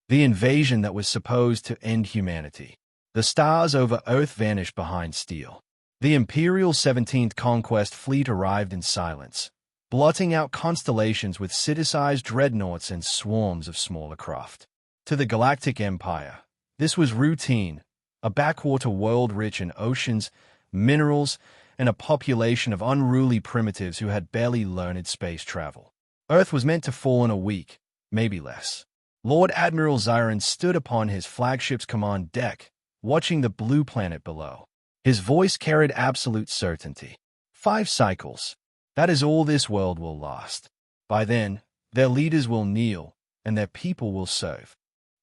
the invasion that was supposed to end humanity. The stars over Earth vanished behind steel. The Imperial 17th Conquest fleet arrived in silence, blotting out constellations with city-sized dreadnoughts and swarms of smaller craft. To the Galactic Empire, this was routine, a backwater world rich in oceans, minerals, and a population of unruly primitives who had barely learned space travel. Earth was meant to fall in a week, maybe less. Lord Admiral Zyron stood upon his flagship's command deck, watching the blue planet below. His voice carried absolute certainty. 5 cycles. That is all this world will last. By then, their leaders will kneel, and their people will serve.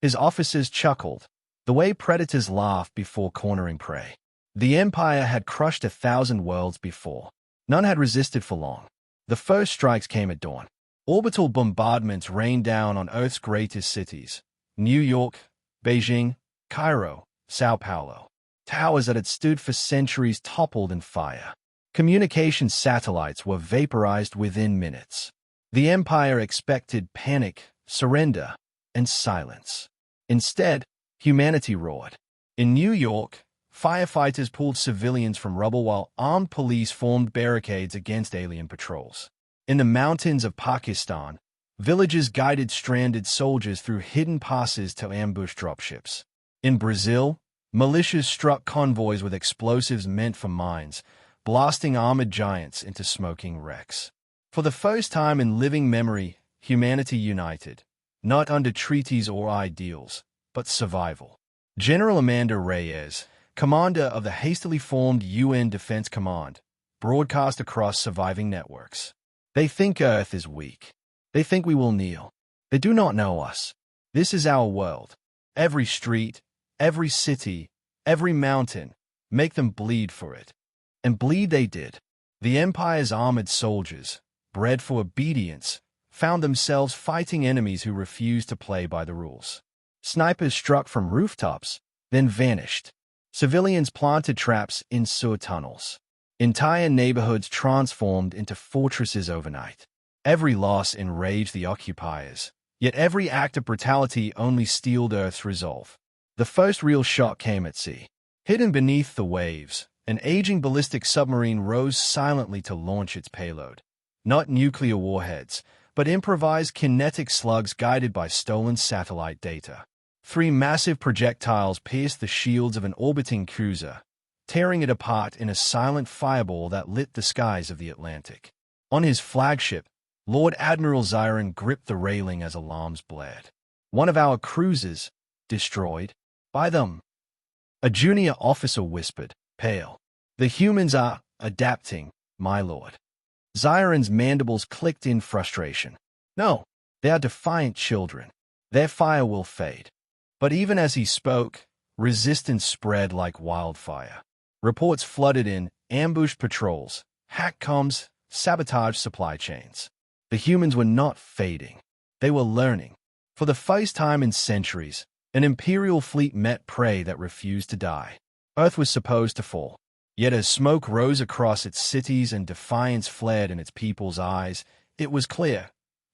His officers chuckled, the way predators laugh before cornering prey. The Empire had crushed 1,000 worlds before. None had resisted for long. The first strikes came at dawn. Orbital bombardments rained down on Earth's greatest cities: New York, Beijing, Cairo, Sao Paulo. Towers that had stood for centuries toppled in fire. Communication satellites were vaporized within minutes. The Empire expected panic, surrender, and silence. Instead, humanity roared. In New York, firefighters pulled civilians from rubble while armed police formed barricades against alien patrols. In the mountains of Pakistan, villages guided stranded soldiers through hidden passes to ambush dropships. In Brazil, militias struck convoys with explosives meant for mines, blasting armored giants into smoking wrecks. For the first time in living memory, humanity united, not under treaties or ideals, but survival. General Amanda Reyes, commander of the hastily formed UN Defense Command, broadcast across surviving networks. They think Earth is weak. They think we will kneel. They do not know us. This is our world. Every street, every city, every mountain, make them bleed for it. And bleed they did. The Empire's armored soldiers, bred for obedience, found themselves fighting enemies who refused to play by the rules. Snipers struck from rooftops, then vanished. Civilians planted traps in sewer tunnels. Entire neighborhoods transformed into fortresses overnight. Every loss enraged the occupiers, yet every act of brutality only steeled Earth's resolve. The first real shock came at sea. Hidden beneath the waves, an aging ballistic submarine rose silently to launch its payload. Not nuclear warheads, but improvised kinetic slugs guided by stolen satellite data. 3 massive projectiles pierced the shields of an orbiting cruiser, tearing it apart in a silent fireball that lit the skies of the Atlantic. On his flagship, Lord Admiral Zyron gripped the railing as alarms blared. One of our cruisers, destroyed by them. A junior officer whispered, pale. The humans are adapting, my lord. Zyron's mandibles clicked in frustration. No, they are defiant children. Their fire will fade. But even as he spoke, resistance spread like wildfire. Reports flooded in, ambushed patrols, hack comms, sabotaged supply chains. The humans were not fading. They were learning. For the first time in centuries, an Imperial fleet met prey that refused to die. Earth was supposed to fall. Yet as smoke rose across its cities and defiance flared in its people's eyes, it was clear.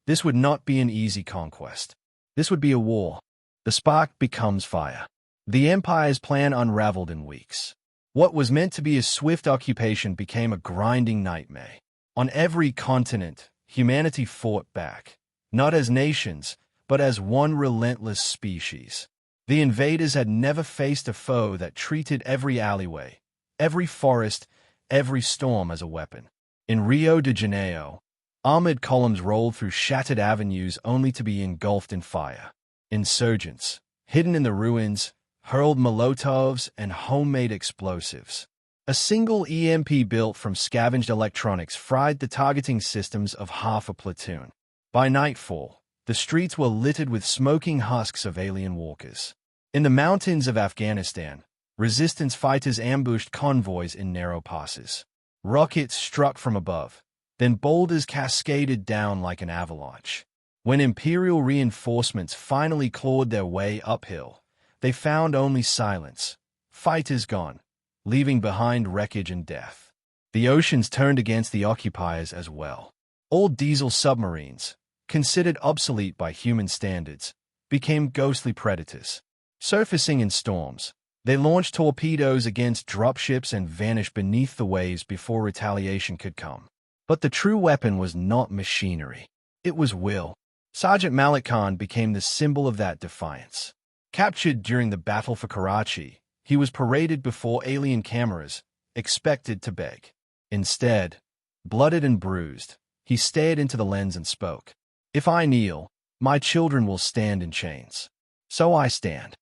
This would not be an easy conquest. This would be a war. The spark becomes fire. The Empire's plan unraveled in weeks. What was meant to be a swift occupation became a grinding nightmare. On every continent, humanity fought back, not as nations, but as one relentless species. The invaders had never faced a foe that treated every alleyway, every forest, every storm as a weapon. In Rio de Janeiro, armored columns rolled through shattered avenues only to be engulfed in fire. Insurgents, hidden in the ruins, hurled Molotovs and homemade explosives. A single EMP built from scavenged electronics fried the targeting systems of half a platoon. By nightfall, the streets were littered with smoking husks of alien walkers. In the mountains of Afghanistan, resistance fighters ambushed convoys in narrow passes. Rockets struck from above, then boulders cascaded down like an avalanche. When Imperial reinforcements finally clawed their way uphill, they found only silence, fighters gone, leaving behind wreckage and death. The oceans turned against the occupiers as well. Old diesel submarines, considered obsolete by human standards, became ghostly predators. Surfacing in storms, they launched torpedoes against dropships and vanished beneath the waves before retaliation could come. But the true weapon was not machinery. It was will. Sergeant Malik Khan became the symbol of that defiance. Captured during the battle for Karachi, he was paraded before alien cameras, expected to beg. Instead, blooded and bruised, he stared into the lens and spoke. "If I kneel, my children will stand in chains. So I stand."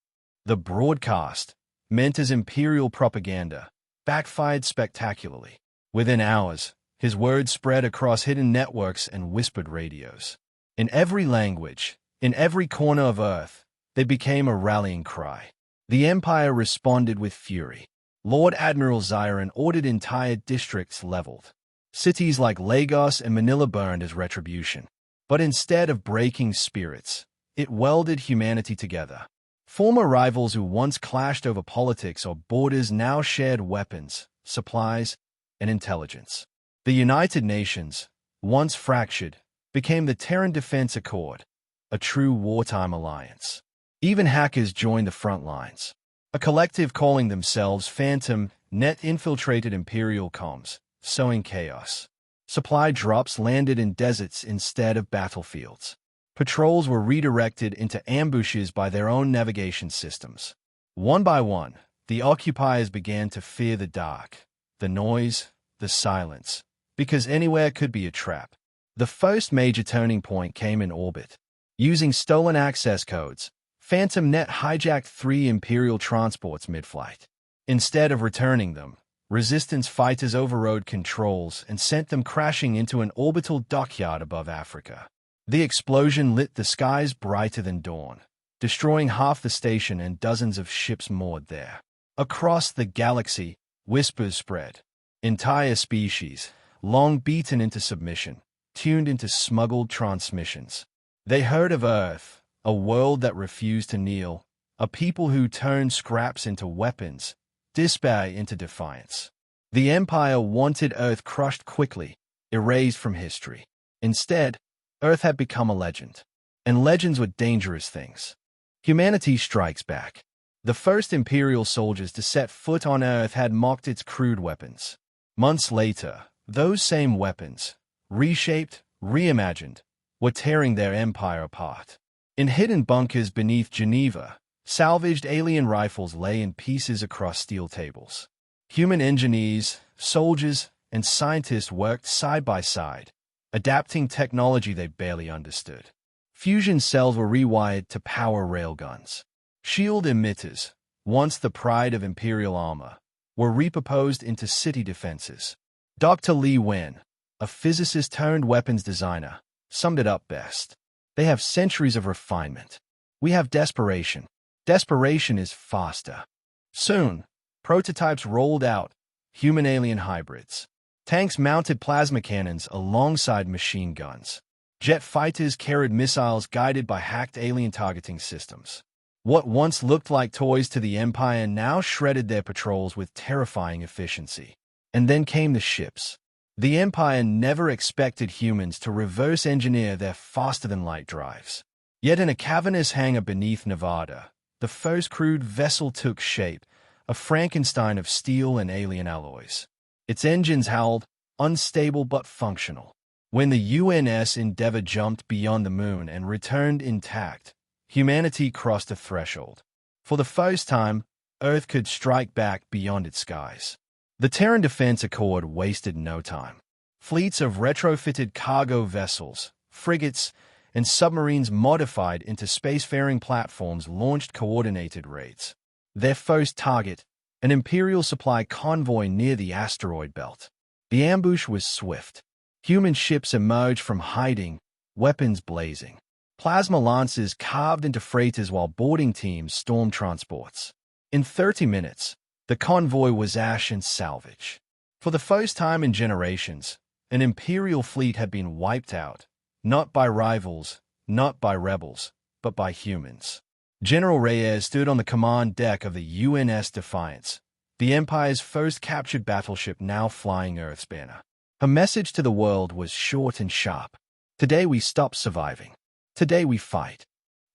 The broadcast, meant as imperial propaganda, backfired spectacularly. Within hours, his words spread across hidden networks and whispered radios. In every language, in every corner of Earth, they became a rallying cry. The Empire responded with fury. Lord Admiral Ziran ordered entire districts leveled. Cities like Lagos and Manila burned as retribution. But instead of breaking spirits, it welded humanity together. Former rivals who once clashed over politics or borders now shared weapons, supplies, and intelligence. The United Nations, once fractured, became the Terran Defense Accord, a true wartime alliance. Even hackers joined the front lines. A collective calling themselves Phantom Net infiltrated Imperial comms, sowing chaos. Supply drops landed in deserts instead of battlefields. Patrols were redirected into ambushes by their own navigation systems. One by one, the occupiers began to fear the dark, the noise, the silence, because anywhere could be a trap. The first major turning point came in orbit. Using stolen access codes, Phantom Net hijacked 3 Imperial transports mid-flight. Instead of returning them, Resistance fighters overrode controls and sent them crashing into an orbital dockyard above Africa. The explosion lit the skies brighter than dawn, destroying half the station and dozens of ships moored there. Across the galaxy, whispers spread. Entire species, long beaten into submission, tuned into smuggled transmissions. They heard of Earth, a world that refused to kneel, a people who turned scraps into weapons, despair into defiance. The Empire wanted Earth crushed quickly, erased from history. Instead, Earth had become a legend. And legends were dangerous things. Humanity strikes back. The first Imperial soldiers to set foot on Earth had mocked its crude weapons. Months later, those same weapons, reshaped, reimagined, were tearing their empire apart. In hidden bunkers beneath Geneva, salvaged alien rifles lay in pieces across steel tables. Human engineers, soldiers, and scientists worked side by side, adapting technology they barely understood. Fusion cells were rewired to power railguns. Shield emitters, once the pride of Imperial armor, were repurposed into city defenses. Dr. Li Wen, a physicist turned weapons designer, summed it up best. They have centuries of refinement. We have desperation. Desperation is faster. Soon, prototypes rolled out, human-alien hybrids. Tanks mounted plasma cannons alongside machine guns. Jet fighters carried missiles guided by hacked alien targeting systems. What once looked like toys to the Empire now shredded their patrols with terrifying efficiency. And then came the ships. The Empire never expected humans to reverse engineer their faster-than-light drives. Yet in a cavernous hangar beneath Nevada, the first crude vessel took shape, a Frankenstein of steel and alien alloys. Its engines howled, unstable but functional. When the UNS Endeavour jumped beyond the moon and returned intact, humanity crossed a threshold. For the first time, Earth could strike back beyond its skies. The Terran Defense Accord wasted no time. Fleets of retrofitted cargo vessels, frigates, and submarines modified into spacefaring platforms launched coordinated raids. Their first target, an Imperial supply convoy near the asteroid belt. The ambush was swift. Human ships emerged from hiding, weapons blazing. Plasma lances carved into freighters while boarding teams stormed transports. In 30 minutes, the convoy was ash and salvage. For the first time in generations, an Imperial fleet had been wiped out, not by rivals, not by rebels, but by humans. General Reyes stood on the command deck of the UNS Defiance, the Empire's first captured battleship now flying Earth's banner. Her message to the world was short and sharp. Today we stop surviving. Today we fight.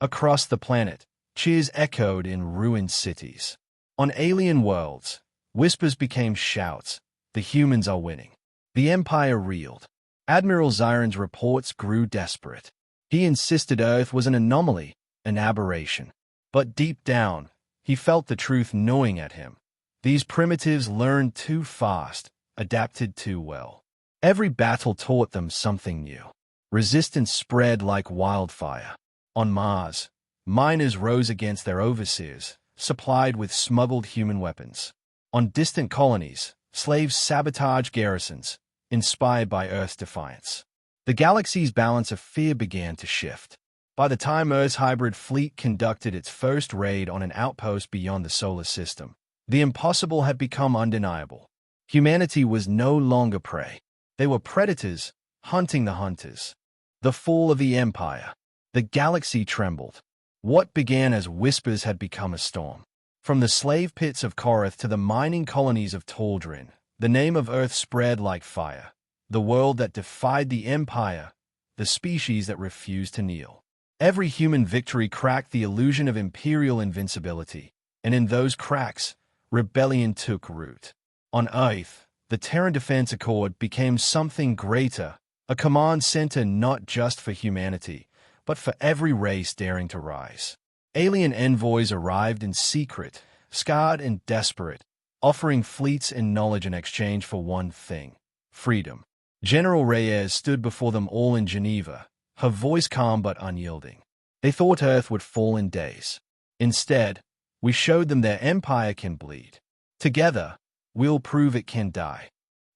Across the planet, cheers echoed in ruined cities. On alien worlds, whispers became shouts. The humans are winning. The Empire reeled. Admiral Zyron's reports grew desperate. He insisted Earth was an anomaly, an aberration. But deep down, he felt the truth gnawing at him. These primitives learned too fast, adapted too well. Every battle taught them something new. Resistance spread like wildfire. On Mars, miners rose against their overseers, supplied with smuggled human weapons. On distant colonies, slaves sabotaged garrisons, inspired by Earth's defiance. The galaxy's balance of fear began to shift. By the time Earth's hybrid fleet conducted its first raid on an outpost beyond the solar system, the impossible had become undeniable. Humanity was no longer prey. They were predators, hunting the hunters. The fall of the Empire. The galaxy trembled. What began as whispers had become a storm. From the slave pits of Korath to the mining colonies of Taldrin, the name of Earth spread like fire. The world that defied the Empire, the species that refused to kneel. Every human victory cracked the illusion of imperial invincibility, and in those cracks, rebellion took root. On Earth, the Terran Defense Accord became something greater, a command center not just for humanity, but for every race daring to rise. Alien envoys arrived in secret, scarred and desperate, offering fleets and knowledge in exchange for one thing: freedom. General Reyes stood before them all in Geneva, her voice calm but unyielding. They thought Earth would fall in days. Instead, we showed them their empire can bleed. Together, we'll prove it can die.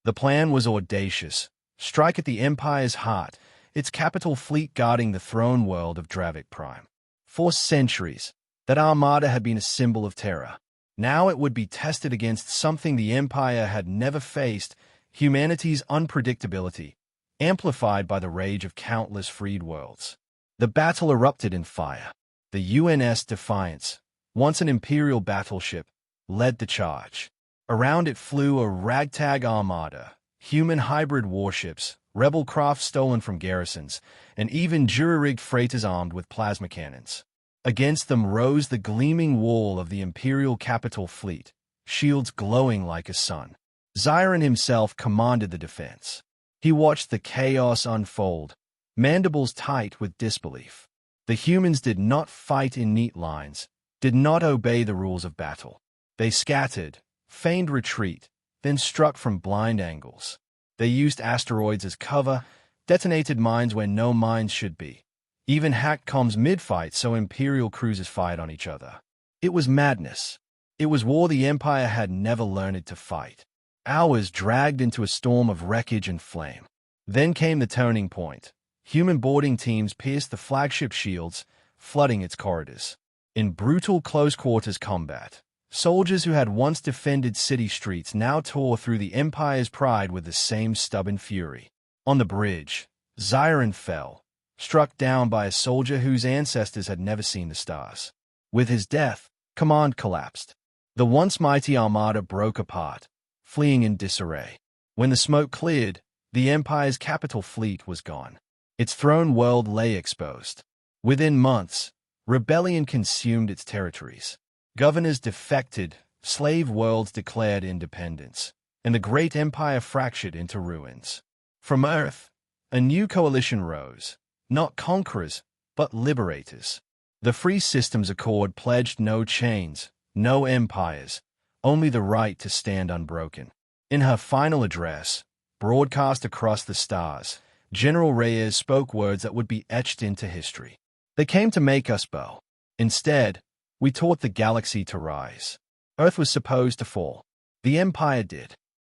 The plan was audacious. Strike at the Empire's heart, its capital fleet guarding the throne world of Dravik Prime. For centuries, that armada had been a symbol of terror. Now it would be tested against something the Empire had never faced: humanity's unpredictability, amplified by the rage of countless freed worlds. The battle erupted in fire. The UNS Defiance, once an Imperial battleship, led the charge. Around it flew a ragtag armada, human hybrid warships, rebel craft stolen from garrisons, and even jury-rigged freighters armed with plasma cannons. Against them rose the gleaming wall of the Imperial capital fleet, shields glowing like a sun. Zyron himself commanded the defense. He watched the chaos unfold, mandibles tight with disbelief. The humans did not fight in neat lines, did not obey the rules of battle. They scattered, feigned retreat, then struck from blind angles. They used asteroids as cover, detonated mines where no mines should be, even hacked comms mid-fight so Imperial cruisers fired on each other. It was madness. It was war the Empire had never learned to fight. Hours dragged into a storm of wreckage and flame. Then came the turning point. Human boarding teams pierced the flagship shields, flooding its corridors. In brutal close-quarters combat, soldiers who had once defended city streets now tore through the Empire's pride with the same stubborn fury. On the bridge, Zyron fell, struck down by a soldier whose ancestors had never seen the stars. With his death, command collapsed. The once mighty armada broke apart, fleeing in disarray. When the smoke cleared, the Empire's capital fleet was gone. Its throne world lay exposed. Within months, rebellion consumed its territories. Governors defected, slave worlds declared independence, and the great empire fractured into ruins. From Earth, a new coalition rose, not conquerors, but liberators. The Free Systems Accord pledged no chains, no empires, only the right to stand unbroken. In her final address, broadcast across the stars, General Reyes spoke words that would be etched into history. They came to make us bow. Instead, we taught the galaxy to rise. Earth was supposed to fall. The Empire did.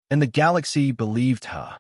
And the galaxy believed her.